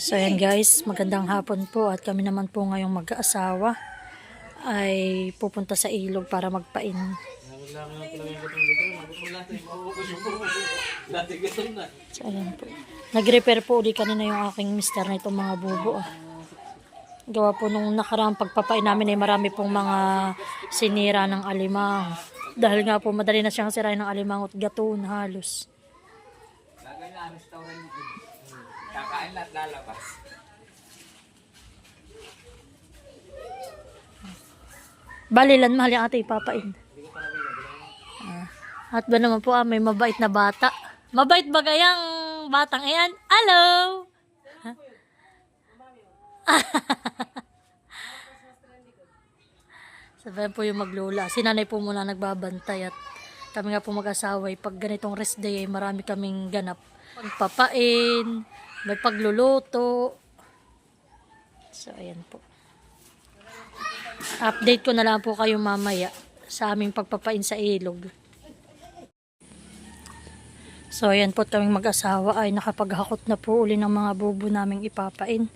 So ayan guys, magandang hapon po at kami naman po ngayong mag-aasawa ay pupunta sa ilog para magpain. So ayan po. Nag-repair po ulit kanina yung aking mister na itong mga bubo. Gawa po nung nakaraang pagpapain namin ay marami pong mga sinira ng alimang. Dahil nga po madali na siyang sirain ng alimang at gatoon halos. Kakain at lalabas. Balilan mahal yung ate ipapain. At ba naman po may mabait na bata. Mabait ba gayang batang ayan? Hello! Sabayan po yung maglula. Si nanay po muna nagbabantay at kami nga po mag-asawa. Pag ganitong rest day ay marami kaming ganap. Pagpapain, may pagluluto. So ayan po. Update ko na lang po kayo mamaya sa aming pagpapain sa ilog. So ayan po kaming mag-asawa ay nakapaghakot na po uli ng mga bubo naming ipapain.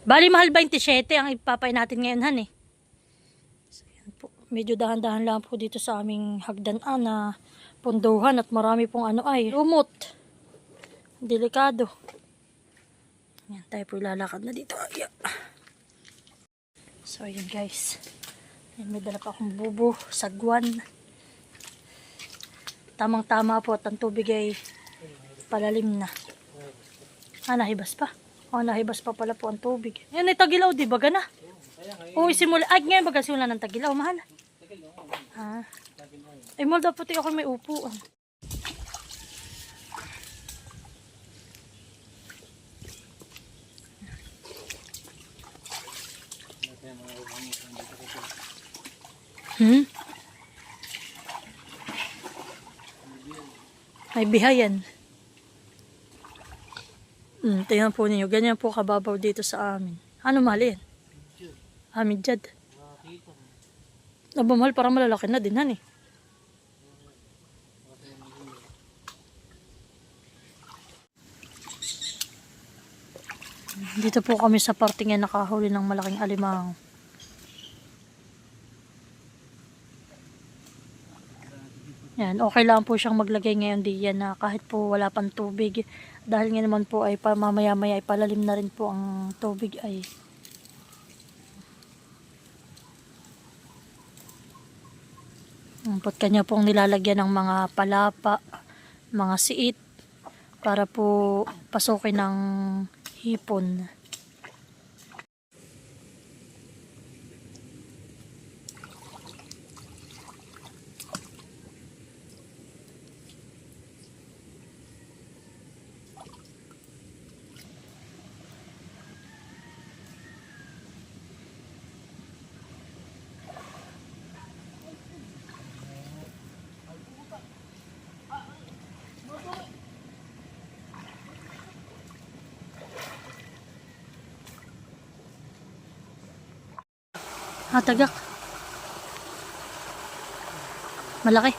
Bali mahal 27 ang ipapain natin ngayon han eh. So ayan po. Medyo dahan-dahan lang po dito sa aming hagdanan na punduhan at marami pong ano ay lumot. Delikado. Ayan, tayo po lalakad na dito. Ayan. So ayan guys. Ayan, may dala pa akong bubo, sagwan. Tamang-tama po at ang tubig ay palalim na. Nahibas pa. Nahibas pa pala po ang tubig. Ayan ay Tagilaw, di ba gana? Simula. Ay, ngayon baga simula ng Tagilaw, mahal. Ay, mahal dapat ako may upuan. May bihayan. Tingnan po ninyo. Ganyan po kababaw dito sa amin. Ano mahal yan? Midyad. Mahal parang malalaki na din han eh. Dito po kami sa parting yan nakahuli ng malaking alimang. Yan, okay lang po siyang maglagay ngayon diyan na kahit po wala pang tubig. Dahil nga naman po ay mamaya-maya ay palalim na rin po ang tubig ay. Pot kanya pong nilalagyan ng mga palapa, mga siit para po pasukin ng hipon. Tagak. Malaki.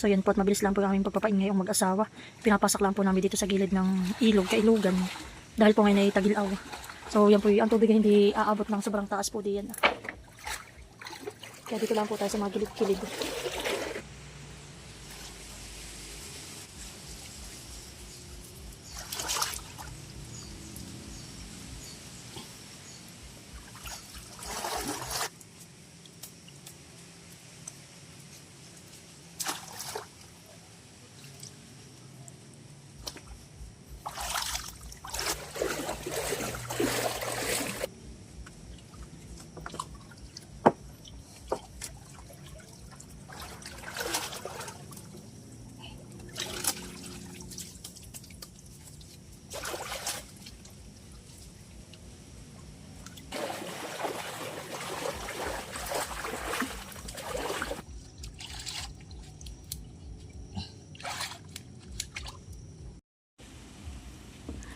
So yan po at mabilis lang po ang aming pagpapain ngayong mag-asawa. Pinapasak lang po namin dito sa gilid ng ilog, kailugan. Dahil po ngayon ay tagil-aw. So yan po ang tubig ay hindi aabot ng sobrang taas po diyan. Kaya dito lang po tayo sa mga gilid-gilid.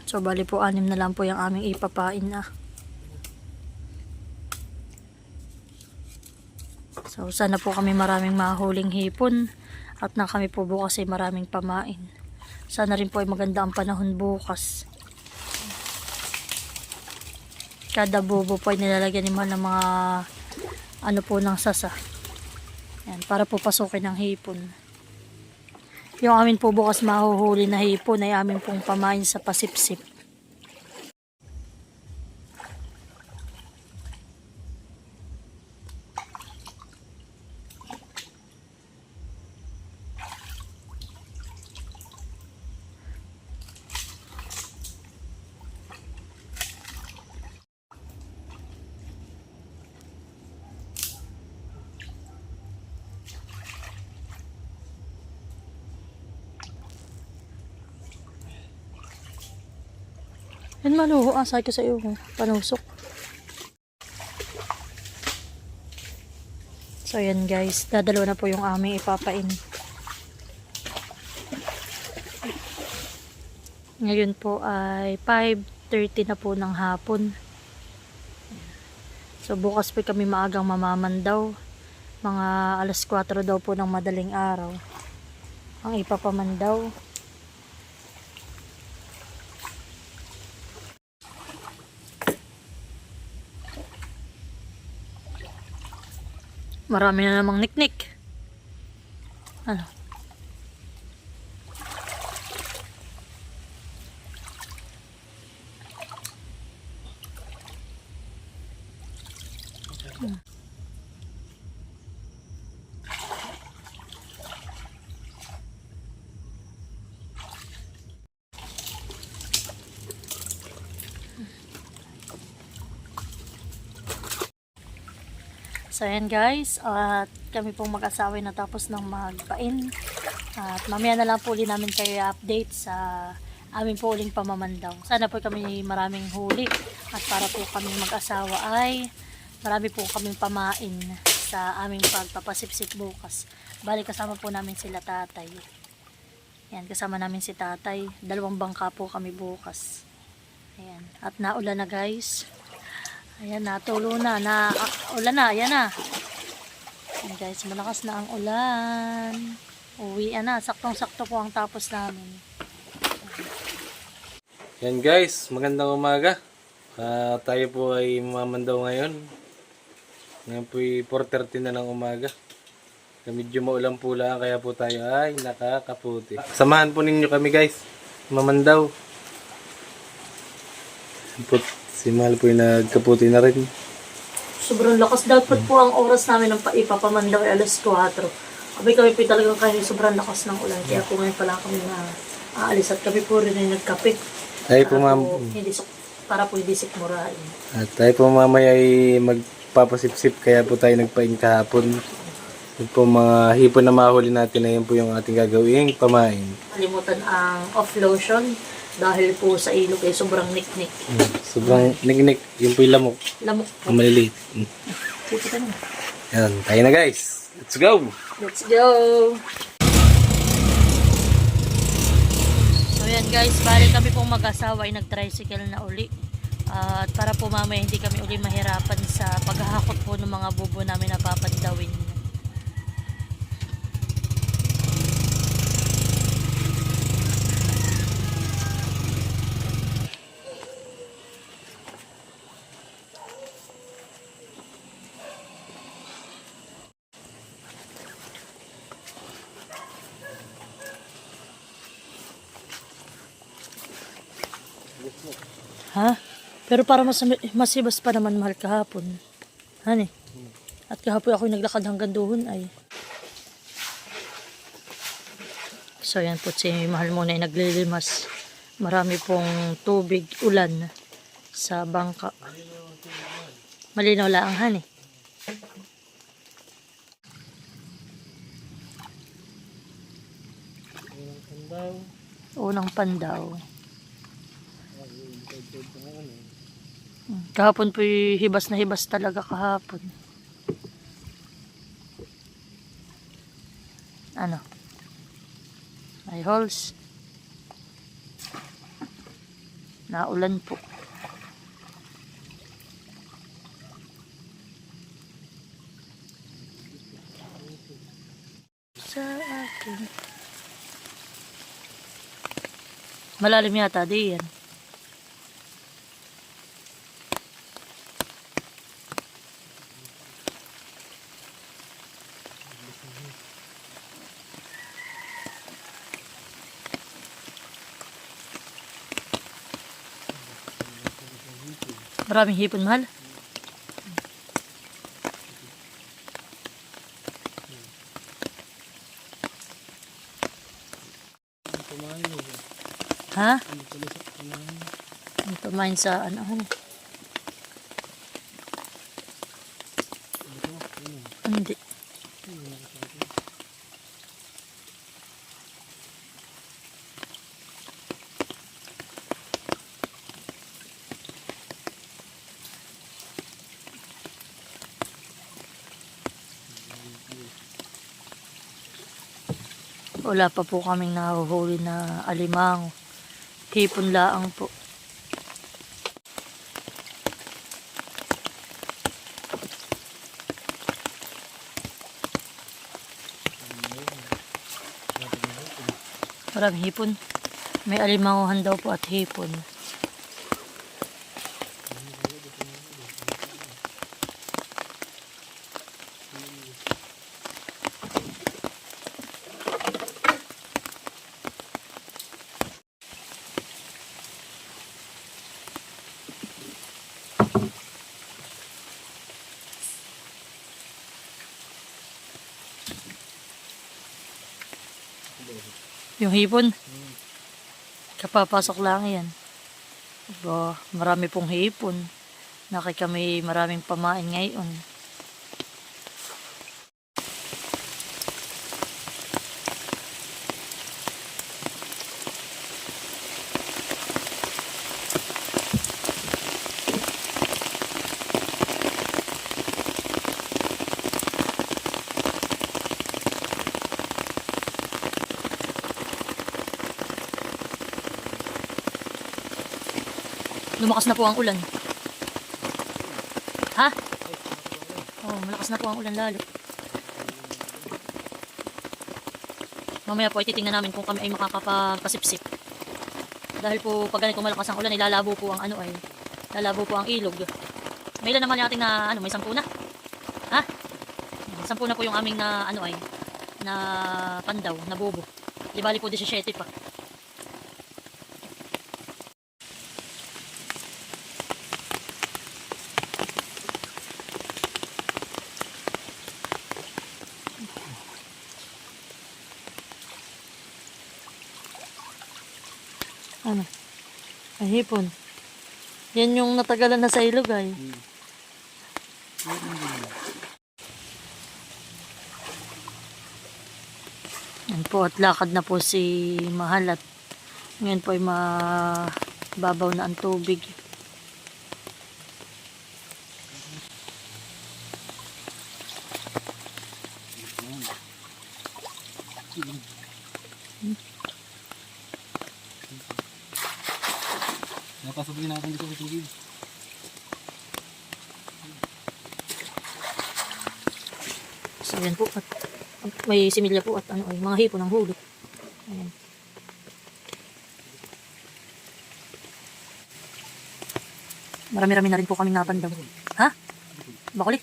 So, bali po, 6 na lang po yung aming ipapain na. So, sana po kami maraming mahuling hipon at na kami po bukas ay maraming pamain. Sana rin po ay maganda ang panahon bukas. Kada bubo po ay nilalagyan ni Mahal ng mga ano po ng sasa. Yan, para po pasukin ng hipon. Yung amin po bukas mahuhuli na hipon ay amin pong pamain sa pasipsip. Yan maluho, asay ko sa iyo, panusok. So yan guys, dadalawa na po yung aming ipapain. Ngayon po ay 5:30 na po ng hapon. So bukas po kami maagang mamamandaw. Mga alas 4 daw po ng madaling araw ang ipapamandaw. Marami na namang niknik. Ano? So ayan guys, at kami pong mag-asawa na tapos ng magpain. At mamaya na lang po ulit namin kayo update sa amin po uling pamamandaw. Sana po kami maraming huli at para po kami mag-asawa ay marami po kaming pamain sa aming pagpapasipsip bukas. Bali kasama po namin sila tatay. Ayan, kasama namin si tatay. 2 bangka po kami bukas. Ayan, at naulan na guys. Ayan na, tulo na, ulan na, ayan na. Ayan guys, malakas na ang ulan. Uwian na, saktong-sakto po ang tapos namin. Yan guys, magandang umaga. Tayo po ay mamandaw ngayon. Ngayon po ay 4:30 na ng umaga. Medyo maulan po lang, kaya po tayo ay nakakaputi. Samahan po ninyo kami guys, mamandaw. Si Mahal po ay nagkaputi na rin. Sobrang lakas. Dapat po ang oras namin ng ipapamandaw ay alas 4. Abay kami po talagang kayo sobrang lakas ng ulan. Kaya po ngayon pala kami na aalis at kami po rin ay nagkape. Tayo po Para po hindi sikmurain. At tayo po mamaya ay magpapasipsip, kaya po tayo nagpain kahapon. Yun po mga hipon na mahuli natin, na yun po yung ating gagawing pamain. Kalimutan ang off lotion. Dahil po sa ilog ay sobrang niknik. Sobrang niknik. Yun po yung lamok. Lamok po. Ang maliliit. Dito ka na. Yan, tayo na guys. Let's go! Let's go! So yan guys, bali kami pong mag-asawa ay nag-tricycle na uli. At para po mamaya hindi kami uli mahirapan sa paghahakot po ng mga bubo namin na papandawin. Ha? Pero para masibas pa naman mahal kahapon. Hani? At kahapon ako naglakad hanggang doon ay. So yan po si mahal muna ay naglilimas. Marami pong tubig, ulan sa bangka. Malinaw lang hani. Unang pandaw. Kahapon po hibas na hibas talaga kahapon. Ano? May holes. Naulan po. Sa akin. Malalim yata di yan. Maraming hipon, mahal. Ha? Ang pamain sa ano? Hindi. Wala pa po kaming nahuhuli na alimango. Hipon laang po. Maraming hipon. May alimangohan daw po at hipon. Yung hipon. Kapapasok lang yan. Ba, marami pong hipon. Naki kami maraming pamain ngayon. Lumakas na po ang ulan. Ha? Oh, malakas na po ang ulan lalo. Mamaya po ay titingnan namin kung kami ay makakapagpasipsip. Dahil po pag ganito malakas ang ulan ay lalabo po ang ano ay lalabo po ang ilog. May ilan naman natin na ano, may 10 na. Ha? 10 na po yung aming na ano ay na pandaw, na bobo. Di bali po 17 pa. Ano? Ay, hipon. Yan yung natagalan na sa ilog ay. Yan po at lakad na po si Mahal at ngayon po ay mababaw na ang tubig. Napasabugin natin dito sa tubig. So yan po at may similya po at ano ay mga hipon ang huli. Ayan. Marami-rami na rin po kaming napandaw. Ha? Bakulit?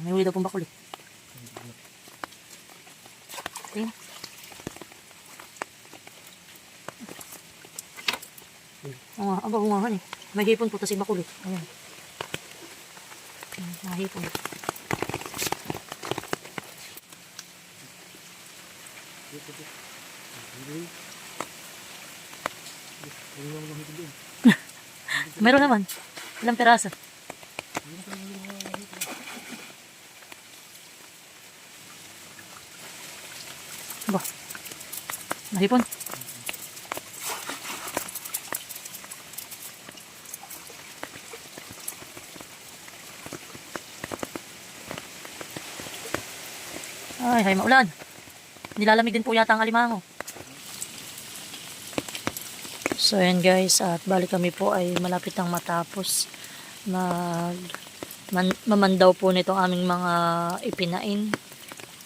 May huli daw pong bakulit. Ayan. Oo nga, ang bagungahan eh. May hipon po, tas makulit. Ayan. Mga hipon. Meron naman. Ilang peraso? Ba? Nahipon. Ay, maulan. Nilalamig din po yata ang alimango. So, ayan guys, at balik kami po ay malapit nang matapos mamandaw po nitong aming mga ipinain.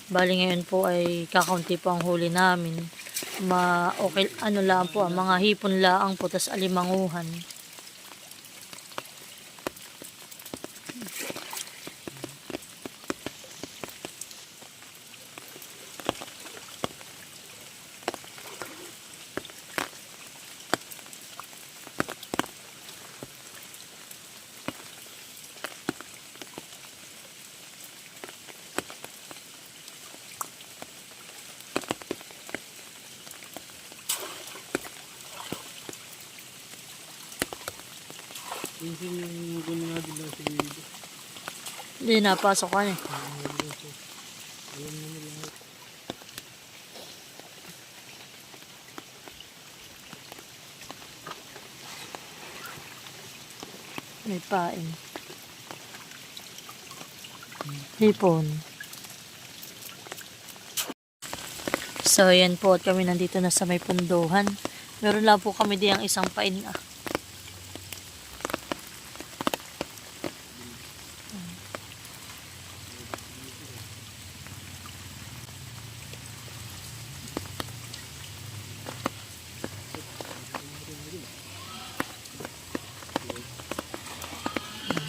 Bali ngayon po ay kakaunti po ang huli namin. Okay, ano lang po, mga hipon lang po, tas alimanguhan. Hindi napasok ka niya. May pain. Hipon. So, yan po. At kami nandito na sa may punduhan. Meron lang po kami diyang isang pain.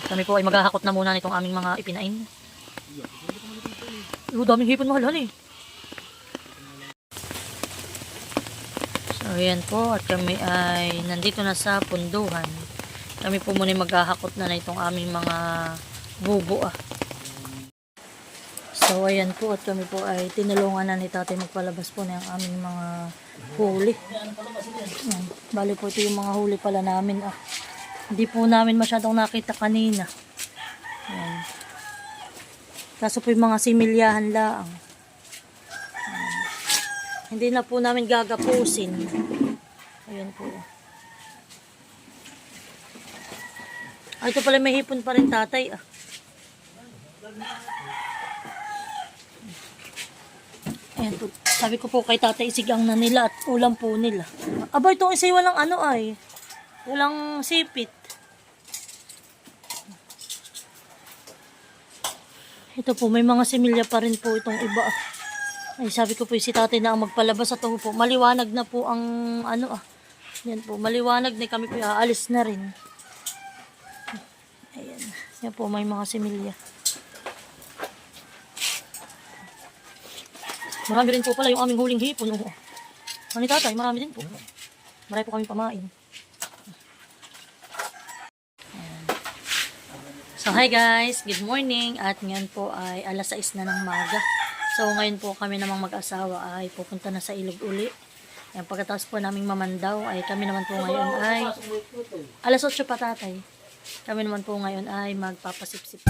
Kami po ay maghahakot na muna nitong aming mga ipinain. Daming hipon mahal eh. So, yan po. At kami ay nandito na sa punduhan. Kami po muna maghahakot na itong aming mga bubo. So, ayan po. At kami po ay tinulungan na ni tatay magpalabas po na yung aming mga huli. Ayan. Bali po ito yung mga huli pala namin. Hindi po namin masyadong nakita kanina. Ayan. Kaso po yung mga similyahan lang. Hindi na po namin gagapusin. Ayan po. Ito pala may hipon pa rin tatay. Ayan po. Sabi ko po kay tatay isigang na nila at ulam po nila. Aba, itong isa walang walang sipit. Ito po, may mga similya pa rin po itong iba. Ay, sabi ko po si tatay na ang magpalabas at po. Maliwanag na po ang Yan po, maliwanag na kami po aalis na rin. Ayan. Yan po, may mga similya. Marami rin po pala yung aming huling hipon. Ni tatay, marami din po. Marami po kami pamain. So, hi guys! Good morning! At ngayon po ay alas 6 na ng maga. So, ngayon po kami namang mag-asawa ay pupunta na sa ilog uli. Ayan, pagkatapos po naming mamandaw ay kami naman po ngayon ay alas 8 pa tatay. Kami naman po ngayon ay magpapasipsip.